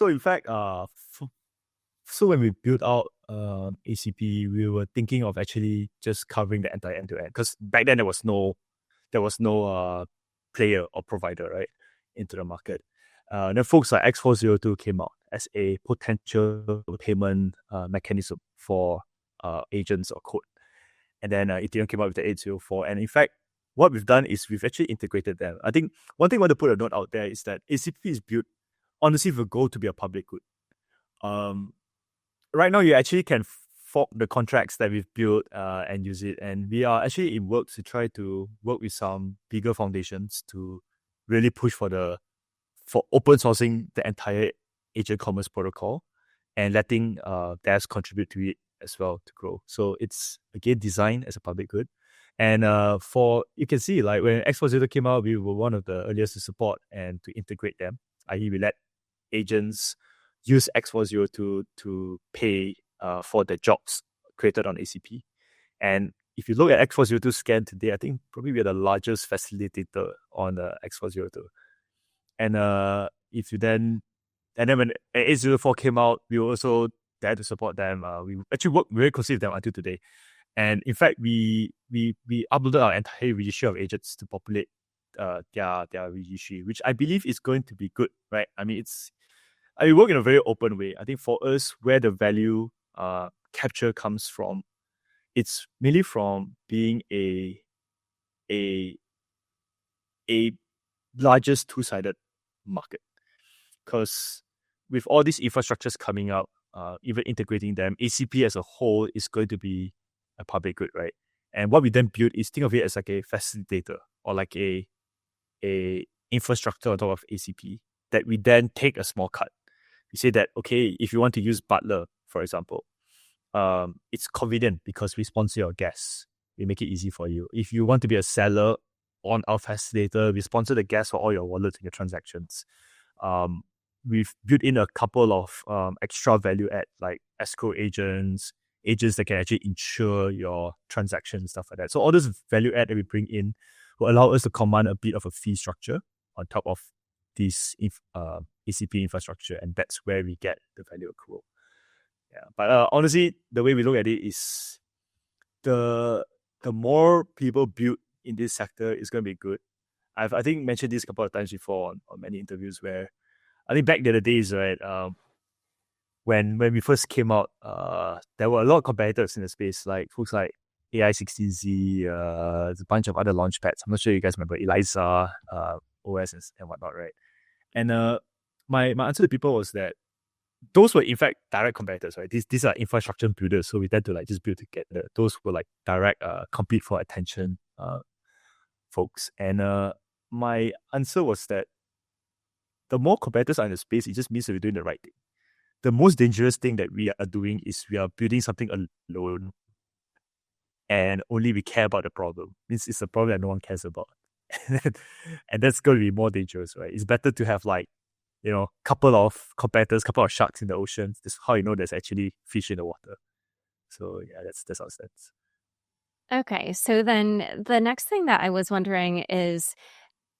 in fact, so when we built out ACP, we were thinking of actually just covering the entire end-to-end, because back then there was no player or provider, right, into the market. Then folks like X402 came out as a potential payment mechanism for agents or code. And then Ethereum came out with the 804. And in fact, what we've done is we've actually integrated them. I think one thing I want to put a note out there is that ACP is built, honestly, with a goal to be a public good. Right now, you actually can fork the contracts that we've built and use it. And we are actually in works to try to work with some bigger foundations to really push for open sourcing the entire agent commerce protocol and letting devs contribute to it as well to grow. So it's again designed as a public good. And you can see, like when X402 came out, we were one of the earliest to support and to integrate them. I.e., we let agents use X402 to pay for the jobs created on ACP. And if you look at X402 scan today, I think probably we're the largest facilitator on X402. And then when 804 came out, we were also there to support them. We actually worked very closely with them until today. And in fact, we uploaded our entire registry of agents to populate their registry, which I believe is going to be good, right? I mean, we work in a very open way. I think for us, where the value capture comes from, it's mainly from being a largest two-sided market. Because with all these infrastructures coming out, even integrating them, ACP as a whole is going to be a public good, right? And what we then build is, think of it as like a facilitator or like a infrastructure on top of ACP that we then take a small cut. We say that, okay, if you want to use Butler, for example, it's convenient because we sponsor your guests. We make it easy for you. If you want to be a seller on our facilitator, we sponsor the gas for all your wallets and your transactions. We've built in a couple of extra value add, like escrow agents that can actually insure your transactions, stuff like that. So all this value add that we bring in will allow us to command a bit of a fee structure on top of this ACP infrastructure, and that's where we get the value accrual. Yeah, but honestly, the way we look at it is the more people build in this sector is going to be good. I think mentioned this a couple of times before on many interviews, where I think back in the days, right, when we first came out, there were a lot of competitors in the space, like folks like AI16Z, there's a bunch of other launch pads. I'm not sure you guys remember Eliza, OS and whatnot, right? And my answer to people was that those were in fact direct competitors, right? These are infrastructure builders, so we tend to like just build together. Those were like direct compete for attention folks. And my answer was that the more competitors are in the space, it just means that we're doing the right thing. The most dangerous thing that we are doing is we are building something alone, and only we care about the problem. Means it's a problem that no one cares about. And that's going to be more dangerous, right? It's better to have like, couple of competitors, couple of sharks in the ocean. That's how you know there's actually fish in the water. So yeah, that's our sense. Okay, so then the next thing that I was wondering is,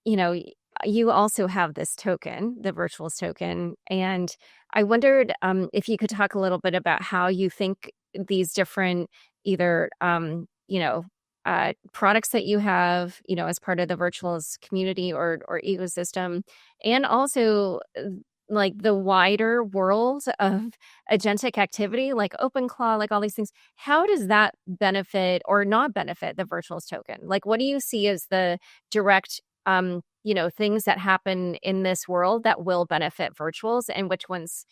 you know, you also have this token, the virtuals token, and I wondered if you could talk a little bit about how you think these different either products that you have, as part of the virtuals community or ecosystem, and also like the wider world of agentic activity, like OpenClaw, like all these things. How does that benefit or not benefit the virtuals token? Like, what do you see as the direct things that happen in this world that will benefit virtuals and which ones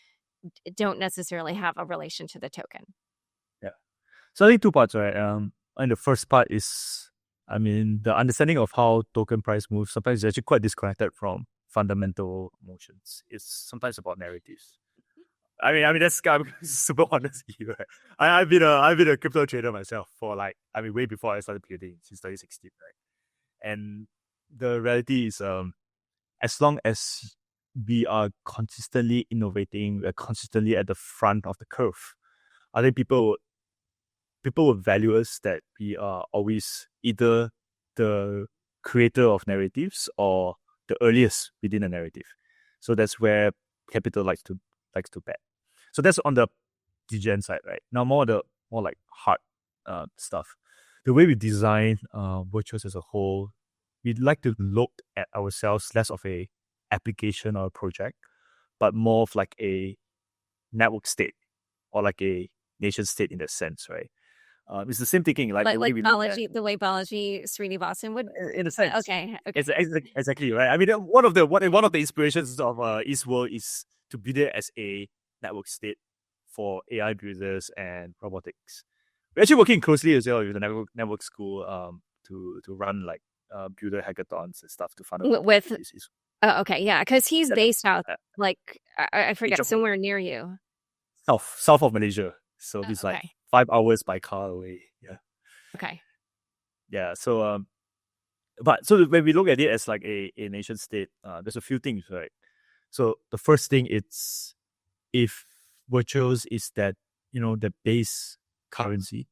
don't necessarily have a relation to the token? Yeah. So I think two parts, right? And the first part is, the understanding of how token price moves sometimes is actually quite disconnected from fundamental motions. It's sometimes about narratives. That's I'm super honest here. Right? I've been a crypto trader myself for way before I started building since 2016, right? And the reality is, as long as we are consistently innovating, we're consistently at the front of the curve. I think people would value us that we are always either the creator of narratives or the earliest within a narrative. So that's where capital likes to bet. So that's on the degen side, right? Now more like hard stuff. The way we design virtuals as a whole, we'd like to look at ourselves less of a application or a project, but more of like a network state or like a nation state in that sense, right? It's the same thinking, like the way Like we look at biology, the way biology Srinivasan would. in a sense. Okay, okay. Exactly, right? I mean, one of the inspirations of Eastworld is to build it as a network state for AI builders and robotics. We're actually working closely as well with the network school to run like builder hackathons and stuff to fund With this. oh, okay, yeah, because he's based out Uh, like I in forget Johor, somewhere near you. south of Malaysia. So it's like Okay, 5 hours by car away. Yeah. okay. Yeah. So but so when we look at it as like a nation state, there's a few things, right? So the first thing it's if virtuals is that the base currency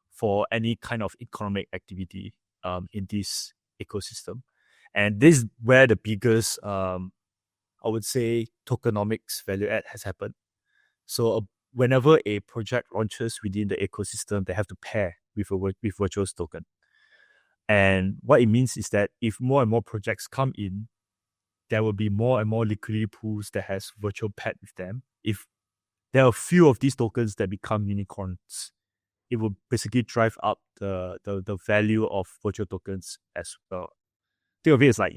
for any kind of economic activity in this ecosystem, and this is where the biggest I would say tokenomics value add has happened. So whenever a project launches within the ecosystem, they have to pair with with virtuals token. And what it means is that if more and more projects come in, there will be more and more liquidity pools that has virtual paired with them. If there are a few of these tokens that become unicorns, it will basically drive up the value of virtual tokens as well. Think of it as like,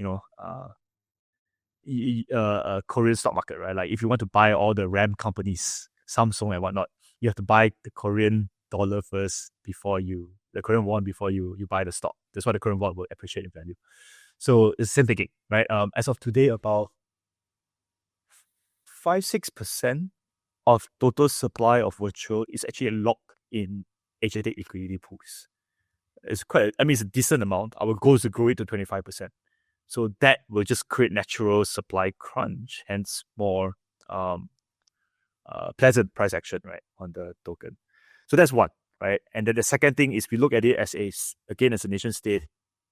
Korean stock market, right? Like if you want to buy all the RAM companies, Samsung and whatnot, you have to buy the Korean dollar first the Korean won before you buy the stock. That's why the Korean won will appreciate in value. So it's the same thinking, right? As of today, about 5-6% of total supply of virtual is actually locked in agentic liquidity pools. It's it's a decent amount. Our goal is to grow it to 25%. So that will just create natural supply crunch, hence more pleasant price action, right, on the token. So that's one, right? And then the second thing is we look at it as as a nation state,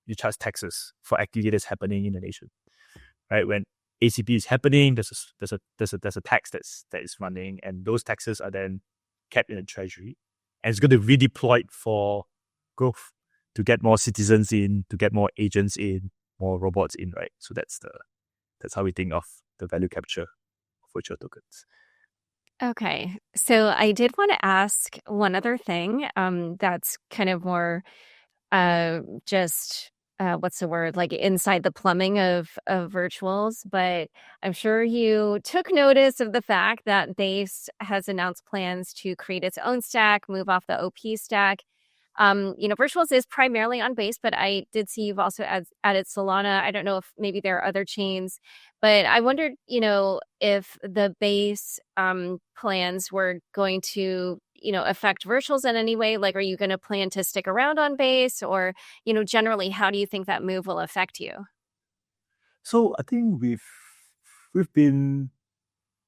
you charge taxes for activity that's happening in the nation, right? When ACP is happening, there's a tax that is running, and those taxes are then kept in the treasury, and it's going to be redeployed for growth to get more citizens in, to get more agents in, more robots in, right? So that's how we think of the value capture of virtual tokens. Okay. So I did want to ask one other thing that's kind of more just what's the word, like inside the plumbing of virtuals, but I'm sure you took notice of the fact that Base has announced plans to create its own stack, move off the OP stack. Virtuals is primarily on Base, but I did see you've also added Solana. I don't know if maybe there are other chains, but I wondered, if the Base plans were going to, affect virtuals in any way. Like, are you going to plan to stick around on Base, or, generally, how do you think that move will affect you? So I think we've been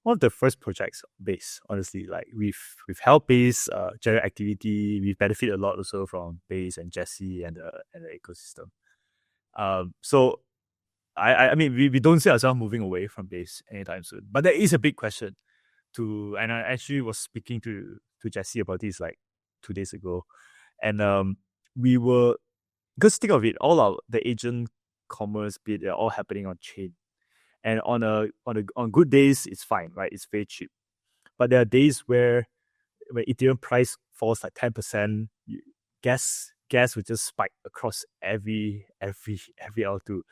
one of the first projects base, honestly. Like we've helped base generate activity. We've benefited a lot also from base and Jesse and the ecosystem. So I mean we don't see ourselves moving away from base anytime soon. But there is a big question and I actually was speaking to Jesse about this like 2 days ago. And we were, because think of it, the agent commerce bit, they're all happening on chain. And on good days, it's fine, right? It's very cheap. But there are days where when Ethereum price falls like 10%, gas would just spike across every L2.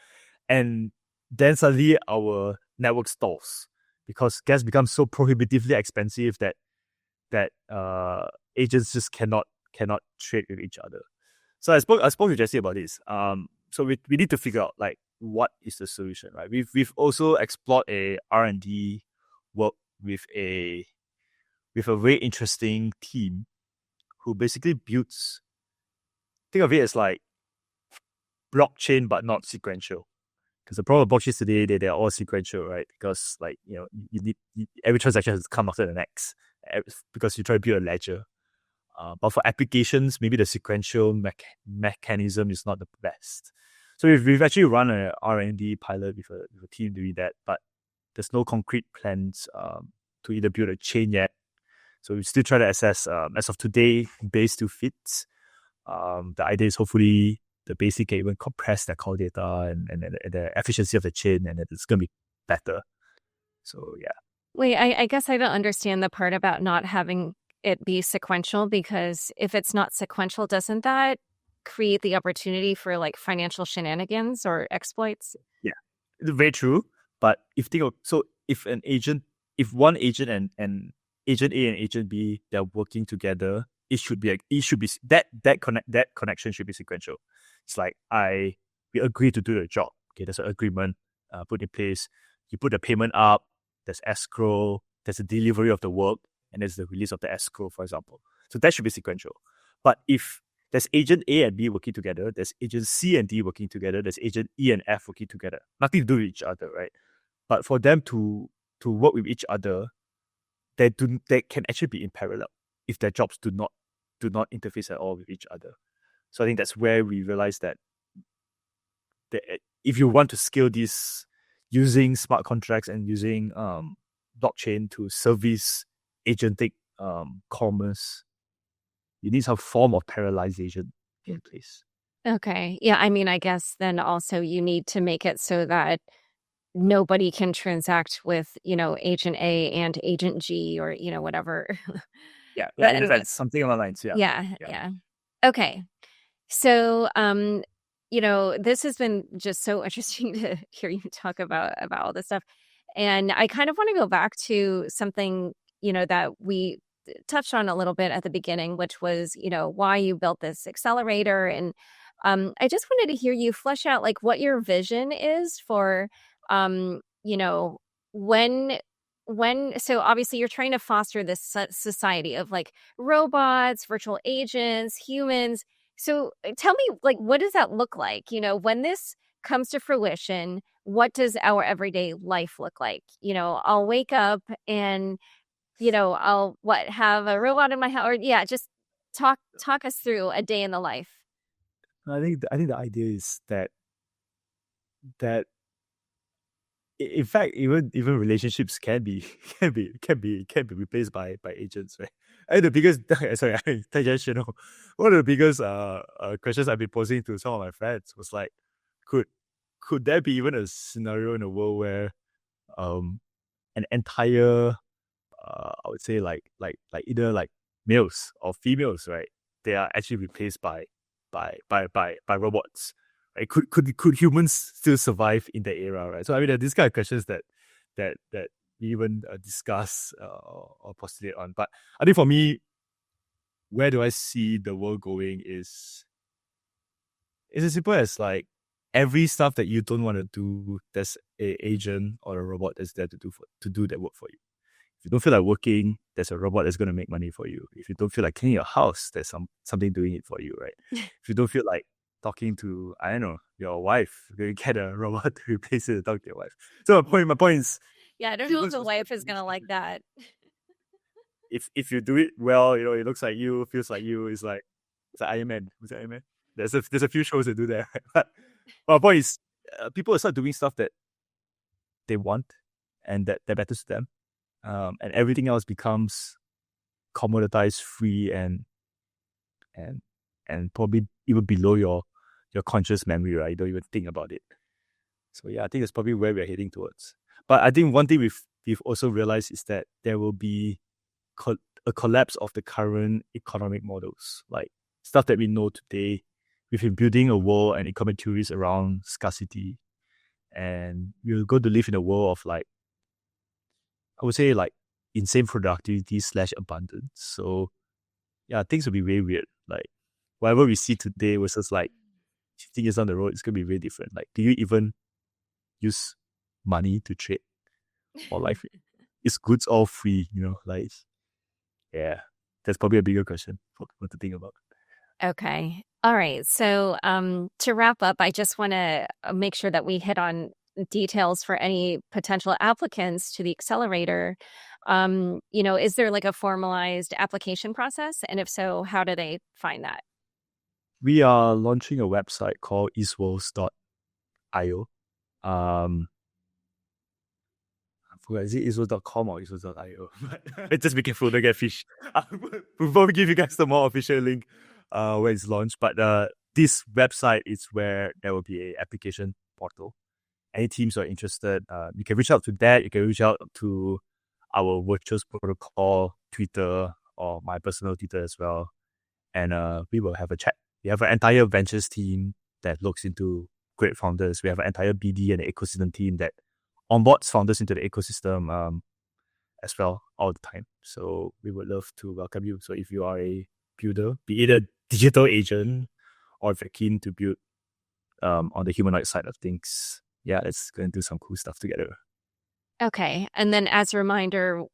And then suddenly our network stalls because gas becomes so prohibitively expensive that agents just cannot trade with each other. So I spoke to Jesse about this. So we need to figure out like what is the solution, right? We've also explored a R&D work with a very interesting team who basically builds, think of it as like blockchain but not sequential. Because the problem with blockchains today, they're all sequential, right? Because like you need every transaction has to come after the next because you try to build a ledger. But for applications, maybe the sequential mechanism is not the best. So we've actually run an R&D pilot with a team doing that, but there's no concrete plans to either build a chain yet. So we still try to assess, as of today, base still fits. The idea is hopefully the basic can even compress their call data and the efficiency of the chain, and it's going to be better. So yeah. Wait, I guess I don't understand the part about not having it be sequential, because if it's not sequential, doesn't that create the opportunity for like financial shenanigans or exploits? Yeah, it's very true. But if one agent and agent A and agent B, they're working together, that connection should be sequential. It's like we agree to do the job. Okay, there's an agreement put in place. You put the payment up. There's escrow. There's a delivery of the work, and there's the release of the escrow, for example. So that should be sequential. But if there's agent A and B working together, there's agent C and D working together, there's agent E and F working together. Nothing to do with each other, right? But for them to work with each other, they can actually be in parallel if their jobs do not interface at all with each other. So I think that's where we realize that if you want to scale this using smart contracts and using blockchain to service agentic commerce, you need some form of parallelization in place. Okay. Yeah. I mean, I guess then also you need to make it so that nobody can transact with, agent A and agent G or, whatever. Yeah. That's something along the lines. Yeah. Okay. So, this has been just so interesting to hear you talk about all this stuff. And I kind of want to go back to something, that we touched on a little bit at the beginning, which was, why you built this accelerator. And I just wanted to hear you flesh out like what your vision is for, so obviously you're trying to foster this society of like robots, virtual agents, humans. So tell me, like, what does that look like? When this comes to fruition, what does our everyday life look like? I'll wake up and, I'll have a robot in my house, or just talk us through a day in the life. I think the idea is that in fact even relationships can be replaced by agents, right? And the biggest sorry, tangential. One of the biggest questions I've been posing to some of my friends was like, could there be even a scenario in a world where an entire I would say like either like males or females, right? They are actually replaced by robots. Right? Could humans still survive in that era, right? So I mean, these kind of questions that we even discuss or postulate on. But I think for me, where do I see the world going is as simple as like every stuff that you don't want to do, there's an agent or a robot that's there to do that work for you. If you don't feel like working, there's a robot that's going to make money for you. If you don't feel like cleaning your house, there's something doing it for you, right? If you don't feel like talking to, I don't know, your wife, you get a robot to replace it to talk to your wife. So my point is, Yeah, I don't know if the wife is gonna like that. If you do it well, it looks like you, feels like you. It's like Iron Man. Was it Iron Man? There's a few shows that do that. But my point is, people will start doing stuff that they want and that matters to them, and everything else becomes commoditized, free, and probably even below your conscious memory, right? You don't even think about it. So yeah, I think that's probably where we're heading towards. But I think one thing we've also realized is that there will be a collapse of the current economic models, like stuff that we know today. We've been building a world and economic theories around scarcity, and we're going to live in a world of, like, I would say, like, insane productivity / abundance. So yeah, things will be very weird. Like, whatever we see today versus like 15 years down the road, it's gonna be very different. Like, do you even use money to trade, or like, is goods all free? Like, yeah, that's probably a bigger question for to think about. Okay. All right. So to wrap up, I just want to make sure that we hit on details for any potential applicants to the accelerator. Is there like a formalized application process? And if so, how do they find that? We are launching a website called eastworlds.io. Is it eastworlds.com or eastworlds.io? Just be careful, don't get fish. We'll probably give you guys the more official link when it's launched. But this website is where there will be an application portal. Any teams who are interested, you can reach out to that. You can reach out to our Virtuous Protocol Twitter or my personal Twitter as well. And we will have a chat. We have an entire ventures team that looks into great founders. We have an entire BD and ecosystem team that onboards founders into the ecosystem as well all the time. So we would love to welcome you. So if you are a builder, be it a digital agent or if you're keen to build on the humanoid side of things, yeah, let's go and do some cool stuff together. Okay. And then as a reminder,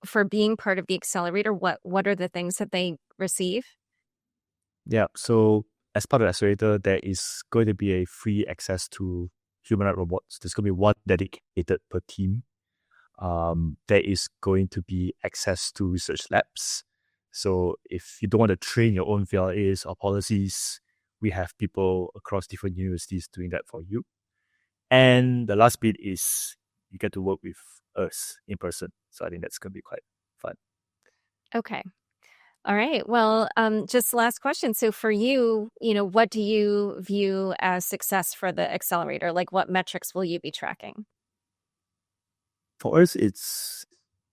for being part of the accelerator, what are the things that they receive? Yeah, so as part of the accelerator, there is going to be a free access to humanoid robots. There's going to be one dedicated per team. There is going to be access to research labs. So if you don't want to train your own VLAs or policies, we have people across different universities doing that for you. And the last bit is you get to work with us in person. So I think that's going to be quite fun. Okay. All right. Well, just last question. So for you, what do you view as success for the accelerator? Like, what metrics will you be tracking? For us, it's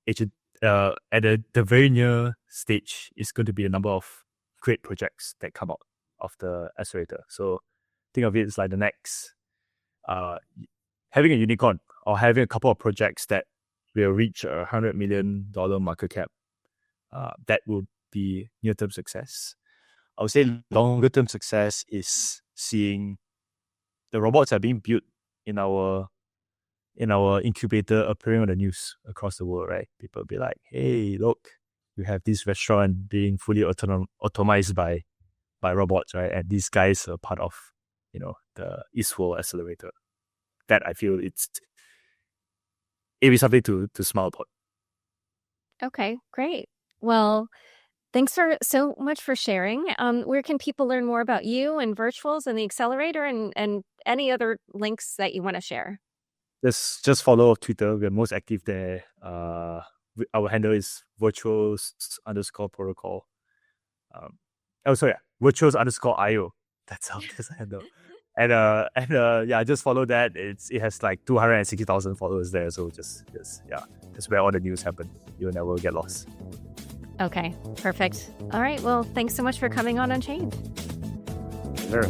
at the very near stage, it's going to be a number of great projects that come out of the accelerator. So think of it as like the next, having a unicorn or having a couple of projects that will reach $100 million market cap. That will be near-term success. I would say longer-term success is seeing the robots that are being built in our incubator appearing on the news across the world, right? People will be like, hey, look, we have this restaurant being fully automized by robots, right? And these guys are part of, the Eastworld accelerator. That I feel it'll be something to smile about. Okay, great. Well, thanks so much for sharing. Where can people learn more about you and Virtuals and the accelerator and any other links that you want to share? Just follow Twitter. We're most active there. Our handle is virtuals_protocol. Virtuals_io. That's our handle. And yeah, just follow that. It has like 260,000 followers there. So just that's where all the news happen. You'll never get lost. Okay, perfect. All right. Well, thanks so much for coming on Unchained. Sure.